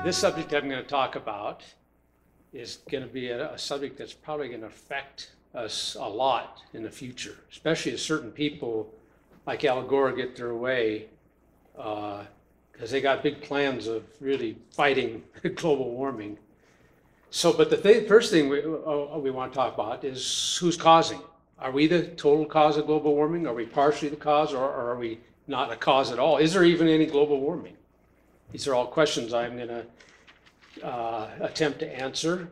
This subject I'm going to talk about is going to be a subject that's probably going to affect us a lot in the future, especially as certain people like Al Gore get their way, because they got big plans of really fighting global warming. So, but the first thing we want to talk about is who's causing it. Are we the total cause of global warming? Are we partially the cause, or are we not a cause at all? Is there even any global warming? These are all questions I'm going to attempt to answer.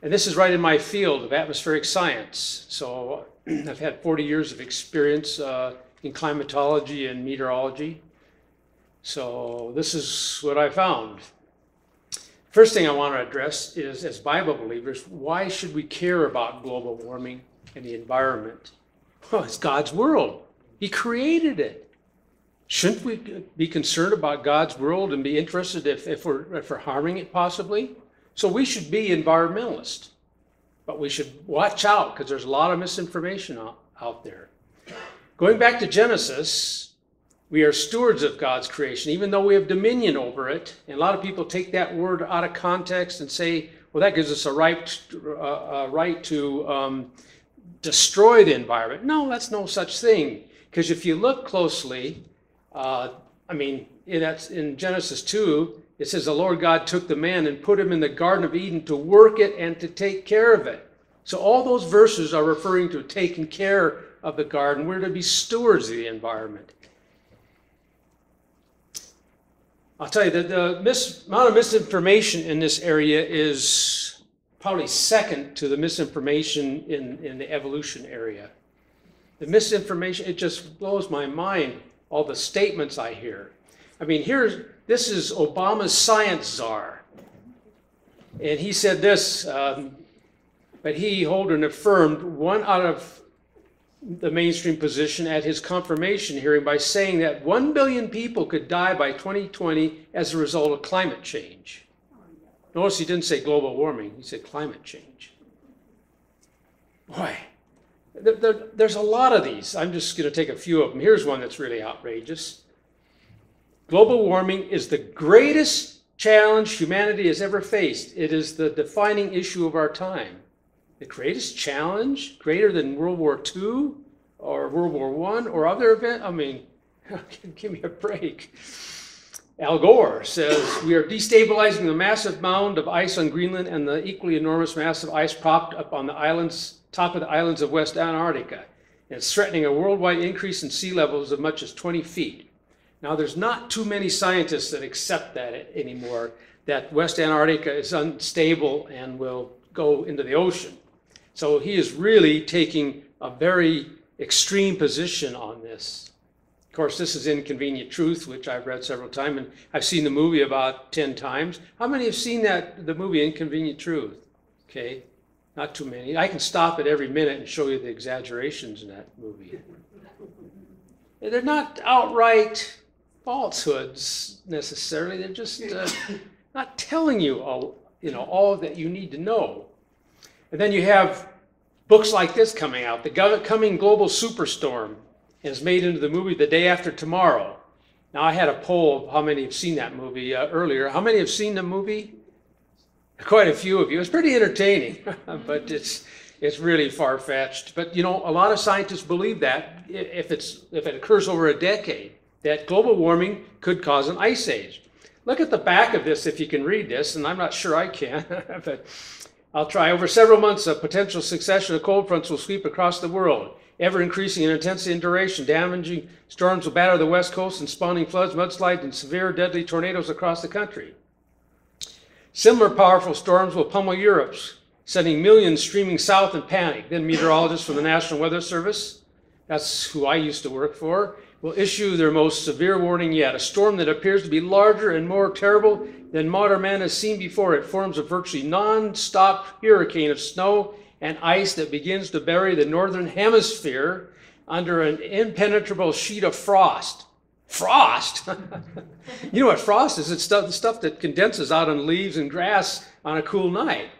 And this is right in my field of atmospheric science. So I've had 40 years of experience in climatology and meteorology. So this is what I found. First thing I want to address is, as Bible believers, why should we care about global warming and the environment? Well, it's God's world. He created it. Shouldn't we be concerned about God's world and be interested if we're harming it possibly? So we should be environmentalists, but we should watch out because there's a lot of misinformation out there. Going back to Genesis, we are stewards of God's creation, even though we have dominion over it. And a lot of people take that word out of context and say, well, that gives us a right to destroy the environment. No, that's no such thing. Because if you look closely, that's in Genesis 2, it says the Lord God took the man and put him in the Garden of Eden to work it and to take care of it. So all those verses are referring to taking care of the garden. We're to be stewards of the environment. I'll tell you that the amount of misinformation in this area is probably second to the misinformation in the evolution area. The misinformation, it just blows my mind, all the statements I hear. I mean, this is Obama's science czar. And he said this, but he, Holden, affirmed one out of the mainstream position at his confirmation hearing by saying that 1 billion people could die by 2020 as a result of climate change. Notice he didn't say global warming, he said climate change. Boy, there's a lot of these. I'm just going to take a few of them. Here's one that's really outrageous. Global warming is the greatest challenge humanity has ever faced. It is the defining issue of our time. The greatest challenge, greater than World War II or World War I or other event? I mean, give me a break. Al Gore says, we are destabilizing the massive mound of ice on Greenland and the equally enormous mass of ice propped up on the top of the islands of West Antarctica. And it's threatening a worldwide increase in sea levels of much as 20 feet. Now, there's not too many scientists that accept that anymore, that West Antarctica is unstable and will go into the ocean. So he is really taking a very extreme position on this. Of course, this is Inconvenient Truth, which I've read several times, and I've seen the movie about 10 times. How many have seen the movie Inconvenient Truth? Okay, not too many. I can stop it every minute and show you the exaggerations in that movie. They're not outright falsehoods necessarily. They're just not telling you all that you need to know. And then you have books like this coming out. The Coming Global Superstorm is made into the movie The Day After Tomorrow. Now, I had a poll of how many have seen that movie earlier. How many have seen the movie? Quite a few of you. It's pretty entertaining, but it's really far-fetched. But a lot of scientists believe that if it occurs over a decade, that global warming could cause an ice age. Look at the back of this if you can read this, and I'm not sure I can, but I'll try. Over several months, a potential succession of cold fronts will sweep across the world, ever increasing in intensity and duration. Damaging storms will batter the west coast and spawning floods, mudslides, and severe deadly tornadoes across the country. Similar powerful storms will pummel Europe, sending millions streaming south in panic. Then meteorologists from the National Weather Service, that's who I used to work for, will issue their most severe warning yet. A storm that appears to be larger and more terrible than modern man has seen before. It forms a virtually non-stop hurricane of snow and ice that begins to bury the northern hemisphere under an impenetrable sheet of frost. Frost? You know what frost is? It's the stuff that condenses out on leaves and grass on a cool night.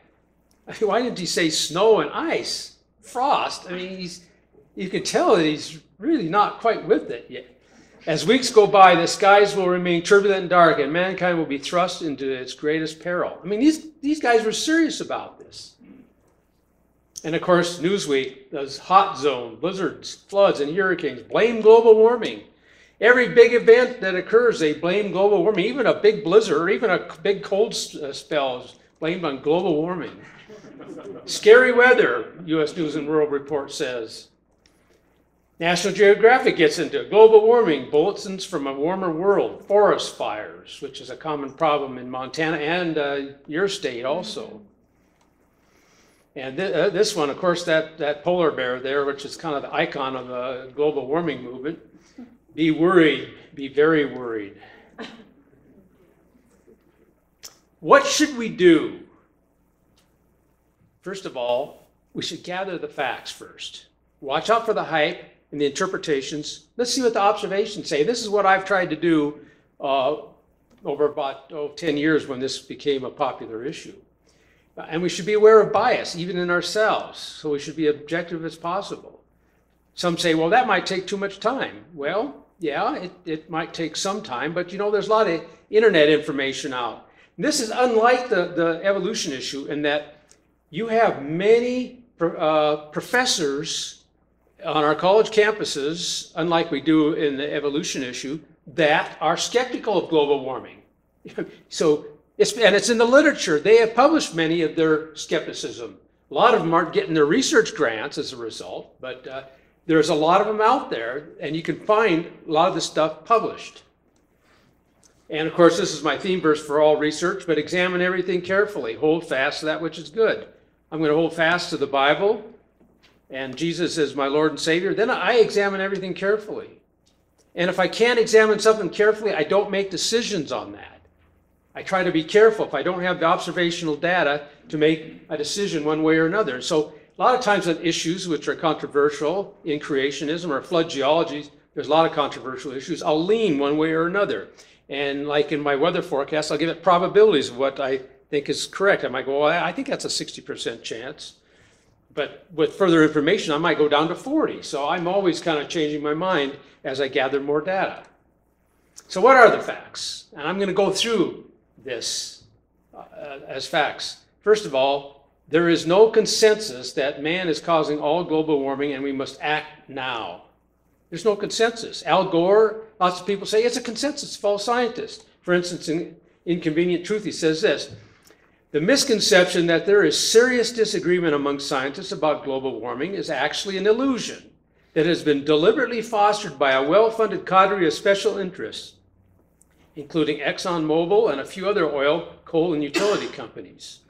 Why didn't he say snow and ice? Frost. I mean, you can tell that he's really not quite with it yet. As weeks go by, the skies will remain turbulent and dark, and mankind will be thrust into its greatest peril. I mean, these guys were serious about this. And of course, Newsweek does hot zone, blizzards, floods, and hurricanes. Blame global warming. Every big event that occurs, they blame global warming. Even a big blizzard or even a big cold spell is blamed on global warming. Scary weather, U.S. News and World Report says. National Geographic gets into global warming, bulletins from a warmer world, forest fires, which is a common problem in Montana and your state also. And this one, of course, that polar bear there, which is kind of the icon of the global warming movement. Be worried, be very worried. What should we do? First of all, we should gather the facts first. Watch out for the hype and the interpretations. Let's see what the observations say. This is what I've tried to do over about 10 years when this became a popular issue. And we should be aware of bias, even in ourselves. So we should be objective as possible. Some say, well, that might take too much time. Well, yeah, it might take some time, but you know, there's a lot of internet information out. And this is unlike the evolution issue in that you have many professors on our college campuses, unlike we do in the evolution issue, that are skeptical of global warming. So, it's in the literature. They have published many of their skepticism. A lot of them aren't getting their research grants as a result, but there's a lot of them out there, and you can find a lot of this stuff published. And of course, this is my theme verse for all research, but examine everything carefully. Hold fast to that which is good. I'm going to hold fast to the Bible, and Jesus is my Lord and Savior. Then I examine everything carefully. And if I can't examine something carefully, I don't make decisions on that. I try to be careful if I don't have the observational data to make a decision one way or another. So a lot of times on issues which are controversial in creationism or flood geology, there's a lot of controversial issues. I'll lean one way or another. And like in my weather forecast, I'll give it probabilities of what I think is correct. I might go, well, I think that's a 60% chance. But with further information, I might go down to 40. So I'm always kind of changing my mind as I gather more data. So what are the facts? And I'm going to go through this as facts. First of all, there is no consensus that man is causing all global warming and we must act now. There's no consensus. Al Gore, lots of people say it's a consensus, false scientist. For instance, in Inconvenient Truth, he says this: the misconception that there is serious disagreement among scientists about global warming is actually an illusion that has been deliberately fostered by a well-funded cadre of special interests, including ExxonMobil and a few other oil, coal, and utility companies.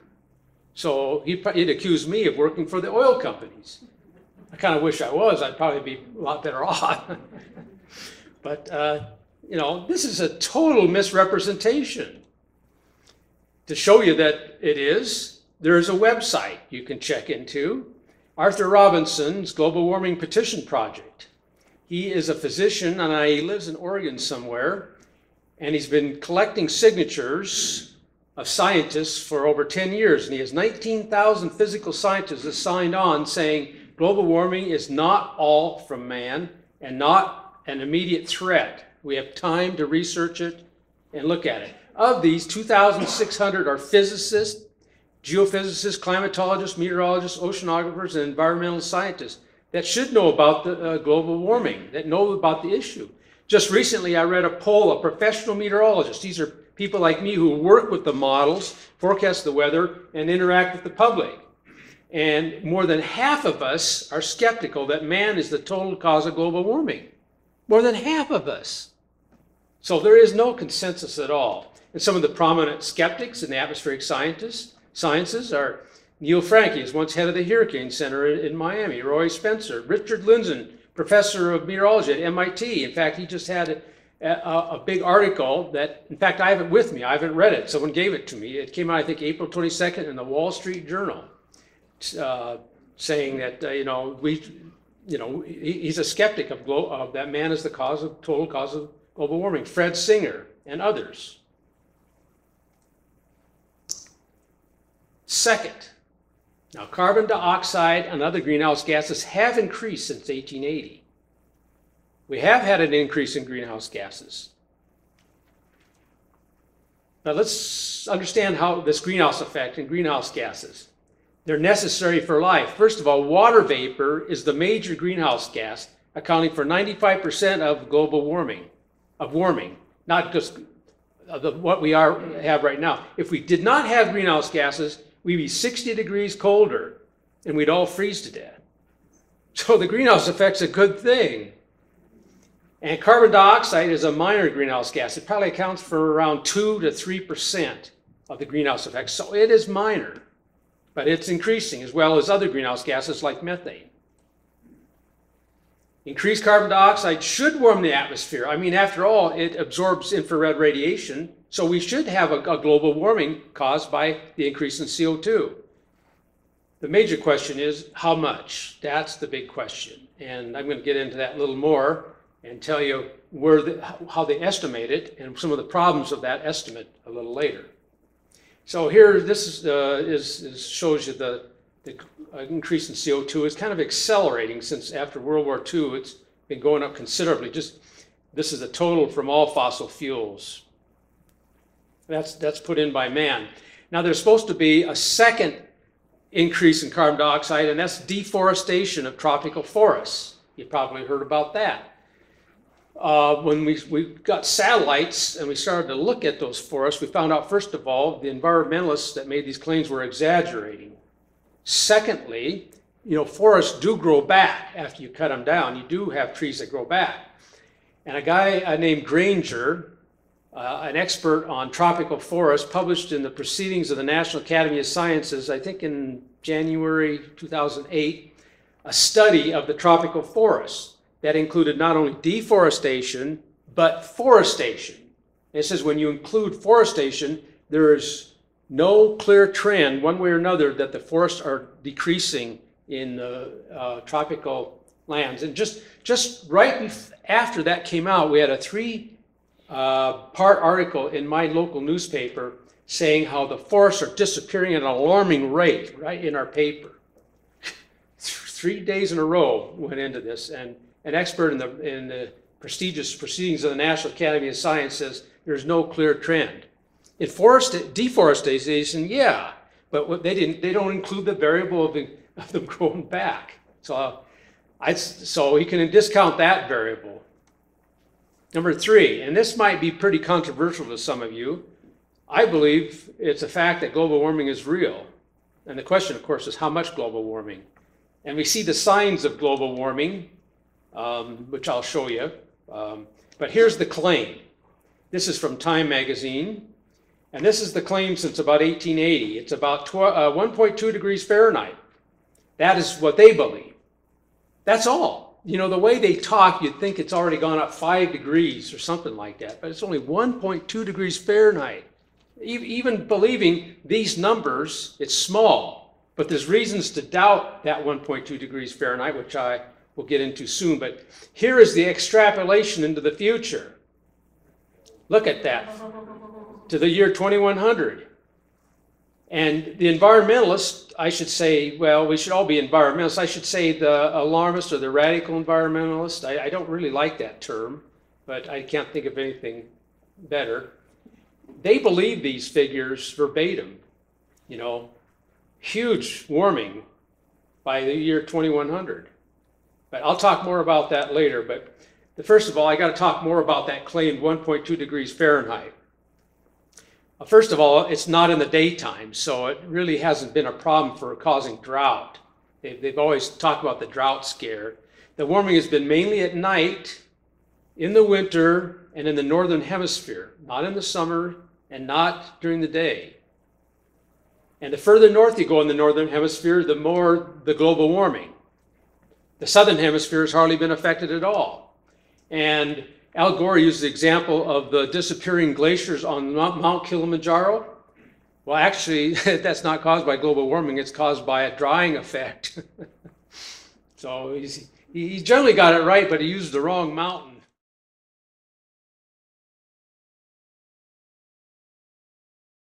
So he'd accuse me of working for the oil companies. I kind of wish I was. I'd probably be a lot better off. But, you know, this is a total misrepresentation. To show you that it is, there is a website you can check into, Arthur Robinson's Global Warming Petition Project. He is a physician, and he lives in Oregon somewhere, and he's been collecting signatures of scientists for over 10 years, and he has 19,000 physical scientists that signed on saying global warming is not all from man and not an immediate threat. We have time to research it and look at it. Of these, 2,600 are physicists, geophysicists, climatologists, meteorologists, oceanographers, and environmental scientists that should know about the global warming, that know about the issue. Just recently, I read a poll of professional meteorologists. These are people like me who work with the models, forecast the weather, and interact with the public. And more than half of us are skeptical that man is the total cause of global warming. More than half of us. So there is no consensus at all. And some of the prominent skeptics in the atmospheric sciences are Neil Franke, is once head of the Hurricane Center in Miami, Roy Spencer, Richard Lindzen, professor of meteorology at MIT. In fact, he just had a big article that, in fact, I have it with me. I haven't read it. Someone gave it to me. It came out, I think, April 22nd in the Wall Street Journal, saying that, he's a skeptic of that man is the total cause of global warming. Fred Singer and others. Second, now carbon dioxide and other greenhouse gases have increased since 1880. We have had an increase in greenhouse gases. Now let's understand how this greenhouse effect and greenhouse gases. They're necessary for life. First of all, water vapor is the major greenhouse gas, accounting for 95% of global warming, not just what we have right now. If we did not have greenhouse gases, we'd be 60 degrees colder and we'd all freeze to death. So the greenhouse effect's a good thing. And carbon dioxide is a minor greenhouse gas. It probably accounts for around 2 to 3% of the greenhouse effect. So it is minor, but it's increasing, as well as other greenhouse gases like methane. Increased carbon dioxide should warm the atmosphere. I mean, after all, it absorbs infrared radiation, so we should have a global warming caused by the increase in CO2. The major question is how much? That's the big question. And I'm going to get into that a little more and tell you how they estimate it and some of the problems of that estimate a little later. So here, this shows you the increase in CO2 is kind of accelerating since after World War II. It's been going up considerably. This is the total from all fossil fuels. That's put in by man. Now there's supposed to be a second increase in carbon dioxide, and that's deforestation of tropical forests. You probably heard about that. When we got satellites and we started to look at those forests, we found out, first of all, the environmentalists that made these claims were exaggerating. Secondly, forests do grow back after you cut them down. You do have trees that grow back. And a guy named Granger, an expert on tropical forests, published in the Proceedings of the National Academy of Sciences, I think in January 2008, a study of the tropical forests that included not only deforestation, but forestation. And it says when you include forestation, there is no clear trend, one way or another, that the forests are decreasing in the tropical lands. And just right after that came out, we had a three-part article in my local newspaper saying how the forests are disappearing at an alarming rate, right in our paper. 3 days in a row went into this, and an expert in the prestigious Proceedings of the National Academy of Science says there's no clear trend. In deforestation, yeah, but they don't include the variable of them growing back. So you can discount that variable. Number 3, and this might be pretty controversial to some of you, I believe it's a fact that global warming is real. And the question, of course, is how much global warming? And we see the signs of global warming, which I'll show you. But here's the claim. This is from Time magazine. And this is the claim since about 1880. It's about 1.2 degrees Fahrenheit. That is what they believe. That's all. The way they talk, you'd think it's already gone up 5 degrees or something like that. But it's only 1.2 degrees Fahrenheit. Even believing these numbers, it's small. But there's reasons to doubt that 1.2 degrees Fahrenheit, which I will get into soon. But here is the extrapolation into the future. Look at that. To the year 2100. And the environmentalists, I should say, well, we should all be environmentalists. I should say the alarmist or the radical environmentalist. I don't really like that term, but I can't think of anything better. They believe these figures verbatim. Huge warming by the year 2100. But I'll talk more about that later. But first of all, I got to talk more about that claimed 1.2 degrees Fahrenheit. First of all, it's not in the daytime, so it really hasn't been a problem for causing drought. They've always talked about the drought scare. The warming has been mainly at night, in the winter, and in the northern hemisphere, not in the summer and not during the day. And the further north you go in the northern hemisphere, the more the global warming. The southern hemisphere has hardly been affected at all. And Al Gore used the example of the disappearing glaciers on Mount Kilimanjaro. Well, actually, that's not caused by global warming. It's caused by a drying effect. So he generally got it right, but he used the wrong mountain.